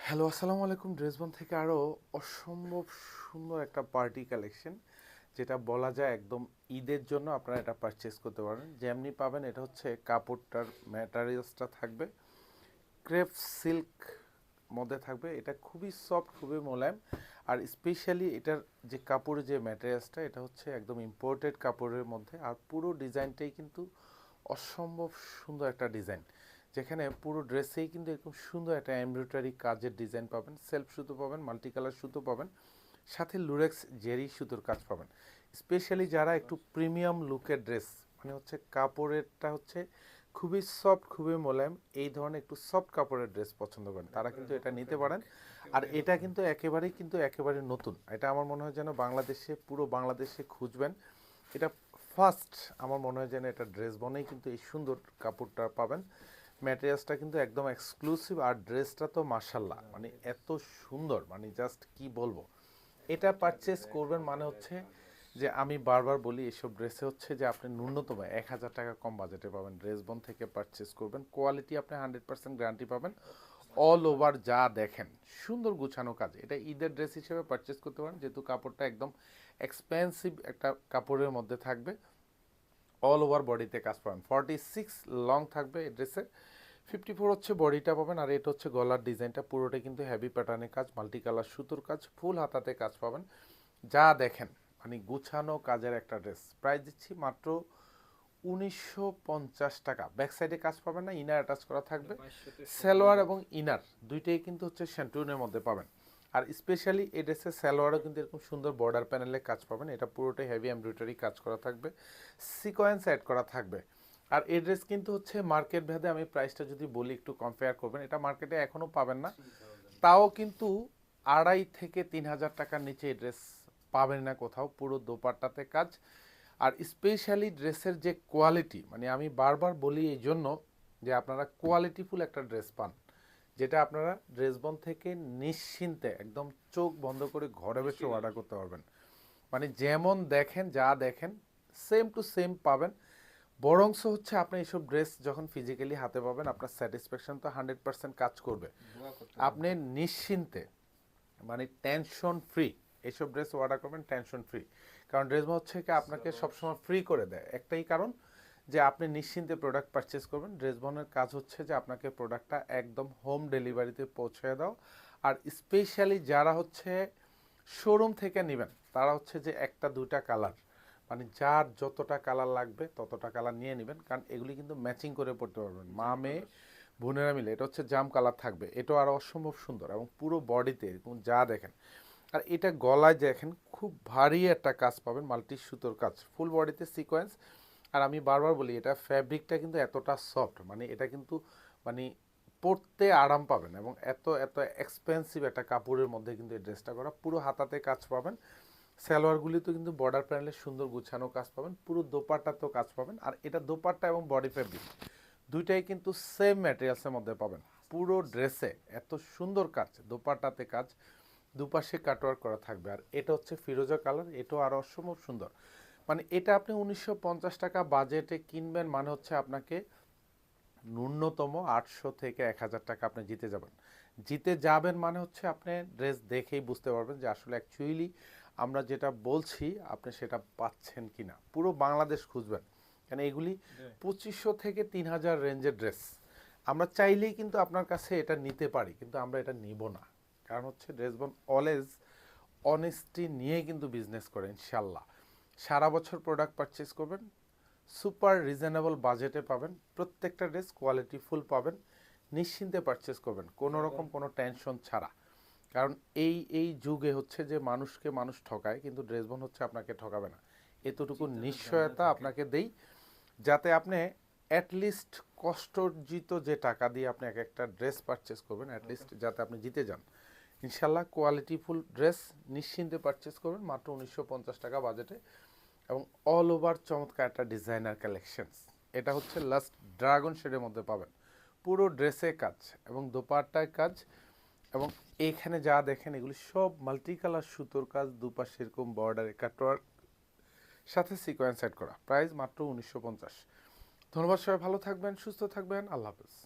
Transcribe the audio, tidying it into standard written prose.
Hello, আসসালামু আলাইকুম। ড্রেসবন থেকে আরও অসম্ভব সুন্দর একটা পার্টি কালেকশন, যেটা বলা যায় একদম ঈদের জন্য আপনারা এটা পারচেস করতে পারেন। যেমনি পাবেন, এটা হচ্ছে কাপড়টার ম্যাটেরিয়ালসটা থাকবে ক্রেপ সিল্ক মধ্যে থাকবে। এটা খুবই সফট, খুবই মোলায়েম। আর স্পেশালি এটার যে কাপড়ের যে ম্যাটেরিয়ালসটা, এটা হচ্ছে একদম ইম্পোর্টেড কাপড়ের মধ্যে। আর পুরো ডিজাইনটাই কিন্তু অসম্ভব সুন্দর একটা ডিজাইন, যেখানে পুরো ড্রেসেই কিন্তু এরকম সুন্দর একটা এমব্রয়ডারি কাজের ডিজাইন পাবেন, সেলফ সুতো পাবেন, মাল্টি কালার সুতো পাবেন, সাথে লুরেক্স জেরি সুতোর কাজ পাবেন। স্পেশালি যারা একটু প্রিমিয়াম লুকের ড্রেস, মানে হচ্ছে কাপড়েরটা হচ্ছে খুবই সফট, খুবই মোলায়েম, এই ধরনের একটু সফট কাপড়ের ড্রেস পছন্দ করেন, তারা কিন্তু এটা নিতে পারেন। আর এটা কিন্তু একেবারে নতুন। এটা আমার মনে হয় যেন বাংলাদেশে, পুরো বাংলাদেশে খুঁজবেন, এটা ফার্স্ট আমার মনে হয় যেন এটা ড্রেস বনেই কিন্তু এই সুন্দর কাপড়টা পাবেন। ম্যাটেরিয়ালসটা কিন্তু একদম এক্সক্লুসিভ, আর ড্রেসটা তো মাশাল্লাহ, মানে এত সুন্দর, মানে জাস্ট কি বলবো। এটা পারচেস করবেন মানে হচ্ছে যে, আমি বারবার বলি এসব ড্রেসে হচ্ছে যে আপনি ন্যূনতম 1,000 টাকা কম বাজেটে পাবেন। ড্রেসবন থেকে পারচেস করবেন, কোয়ালিটি আপনি 100% গ্যারান্টি পাবেন। অল ওভার যা দেখেন সুন্দর গুছানো কাজ। এটা ঈদের ড্রেস হিসেবে পারচেস করতে পারেন, যেহেতু কাপড়টা একদম এক্সপেন্সিভ একটা কাপড়ের মধ্যে থাকবে। অল ওভার বডিতে কাজ পাবেন। 46 লং থাকবে এই ড্রেসে, 54 হচ্ছে বডিটা পাবেন। আর এটা হচ্ছে গলার ডিজাইনটা, পুরোটা কিন্তু হেভি প্যাটার্নের কাজ, মাল্টি কালার সুতোর কাজ, ফুল হাতাতে কাজ পাবেন। যা দেখেন মানে গুছানো কাজের একটা ড্রেস। প্রাইস দিচ্ছি মাত্র 1950 টাকা। ব্যাক সাইডে কাজ পাবেন না, ইনার অ্যাটাচ করা থাকবে। সালোয়ার এবং ইনার দুইটাই কিন্তু হচ্ছে শ্যান্টুনের মধ্যে পাবেন। আর স্পেশালি এই ড্রেসের সালোয়ারও কিন্তু এরকম সুন্দর বর্ডার প্যানেলে কাজ পাবেন। এটা পুরোটাই হেভি এমব্রয়ডারি কাজ করা থাকবে, সিকোয়েন্স অ্যাড করা থাকবে। আর এই ড্রেস কিন্তু হচ্ছে মার্কেট ভেদে, আমি প্রাইসটা যদি বলি একটু কম্পেয়ার করবেন, এটা মার্কেটে এখনও পাবেন না, তাও কিন্তু 2,500 থেকে 3,000 টাকার নিচে এই ড্রেস পাবেন না কোথাও। পুরো দোপাট্টাতে কাজ। আর স্পেশালি ড্রেসের যে কোয়ালিটি, মানে আমি বারবার বলি এই জন্য যে আপনারা কোয়ালিটিফুল একটা ড্রেস পান, যেটা আপনারা ড্রেসবন থেকে নিশ্চিন্তে একদম চোখ বন্ধ করে ঘরে বসে অর্ডার করতে পারবেন। মানে যেমন দেখেন, যা দেখেন সেম টু সেম পাবেন। বরংস হচ্ছে আপনি এইসব ড্রেস যখন ফিজিক্যালি হাতে পাবেন, আপনার স্যাটিসফ্যাকশন তো 100% কাজ করবে। আপনি নিশ্চিন্তে, মানে টেনশন ফ্রি এইসব ড্রেস অর্ডার করবেন, টেনশন ফ্রি। কারণ ড্রেস হচ্ছে কি আপনাকে সবসময় ফ্রি করে দেয়, একটাই কারণ যে আপনি নিশ্চিন্তে প্রোডাক্ট পারচেস করবেন। ড্রেস বনের কাজ হচ্ছে যে আপনাকে প্রোডাক্টটা একদম হোম ডেলিভারিতে পৌঁছে দাও। আর স্পেশালি যারা হচ্ছে শোরুম থেকে নেবেন, তারা হচ্ছে যে একটা দুইটা কালার, মানে যার যতটা কালার লাগবে ততটা কালার নিয়ে নেবেন, কারণ এগুলি কিন্তু ম্যাচিং করে পড়তে পারবেন মা মেয়ে বোনেরা মিলে। এটা হচ্ছে জাম কালার থাকবে, এটাও আরও অসম্ভব সুন্দর, এবং পুরো বডিতে এরকম যা দেখেন। আর এটা গলায় দেখেন খুব ভারী একটা কাজ পাবেন, মাল্টি সুতোর কাজ, ফুল বডিতে সিকোয়েন্স। আর আমি বারবার বলি, এটা ফ্যাব্রিকটা কিন্তু এতটা সফট, মানে এটা কিন্তু মানে পরতে আরাম পাবেন, এবং এত এত এক্সপেন্সিভ একটা কাপড়ের মধ্যে কিন্তু এই ড্রেসটা করা। পুরো হাতাতে কাজ পাবেন, সালোয়ারগুলিতেও কিন্তু বর্ডার প্যানেলে সুন্দর গুছানো কাজ পাবেন, পুরো দোপাট্টাতেও কাজ পাবেন। আর এটা দোপাট্টা এবং বডি ফ্যাব্রিক দুইটাই কিন্তু সেম ম্যাটেরিয়ালসের মধ্যে পাবেন। পুরো ড্রেসে এত সুন্দর কাজ, দোপাট্টাতে কাজ, দুপাশে কাটওয়ার্ক করা থাকবে। আর এটা হচ্ছে ফিরোজা কালার, এটাও আরও অসম্ভব সুন্দর। মানে এটা আপনি 1950 টাকা বাজেটে কিনবেন, মানে হচ্ছে আপনাকে ন্যূনতম 800 থেকে 1,000 টাকা আপনি জিতে যাবেন। জিতে যাবেন মানে হচ্ছে আপনি ড্রেস দেখেই বুঝতে পারবেন যে আসলে অ্যাকচুয়ালি আমরা যেটা বলছি আপনি সেটা পাচ্ছেন কি না। পুরো বাংলাদেশ খুঁজবেন, কেন এগুলি 2,500 থেকে 3,000 রেঞ্জের ড্রেস। আমরা চাইলেই কিন্তু আপনার কাছে এটা নিতে পারি, কিন্তু আমরা এটা নিব না। কারণ হচ্ছে ড্রেসবন অলওয়েজ অনেস্টি নিয়ে কিন্তু বিজনেস করে ইনশাল্লাহ। সারা বছর প্রোডাক্ট পারচেস করবেন, সুপার রিজনেবল বাজেটে পাবেন, প্রত্যেকটা ড্রেস কোয়ালিটি ফুল পাবেন, নিশ্চিন্তে পারচেস করবেন কোনো রকম কোনো টেনশন ছাড়া। কারণ এই যুগে হচ্ছে যে মানুষকে মানুষ ঠকায়, কিন্তু ড্রেসবন হচ্ছে আপনাকে ঠকাবে না। এতটুকু নিশ্চয়তা আপনাকে দেই, যাতে আপনি অ্যাটলিস্ট কষ্টার্জিত যে টাকা দিয়ে আপনি এক একটা ড্রেস পারচেস করবেন, অ্যাটলিস্ট যাতে আপনি জিতে যান। ইনশাল্লাহ কোয়ালিটিফুল ড্রেস নিশ্চিন্তে পারচেস করবেন মাত্র 1950 টাকা বাজেটে, এবং অল ওভার চমৎকার একটা ডিজাইনার কালেকশনস। এটা হচ্ছে লাস্ট ড্রাগন শেডের মধ্যে পাবেন, পুরো ড্রেসে কাজ এবং দোপাট্টায় কাজ, এবং এইখানে যা দেখেন এগুলি সব মাল্টি কালার সুতোর কাজ, দুপাশে এরকম বর্ডারে কাটওয়ার্ক, সাথে সিকোয়েন্স সেট করা। প্রাইস মাত্র 1950। ধন্যবাদ, সবাই ভালো থাকবেন, সুস্থ থাকবেন, আল্লাহ হাফেজ।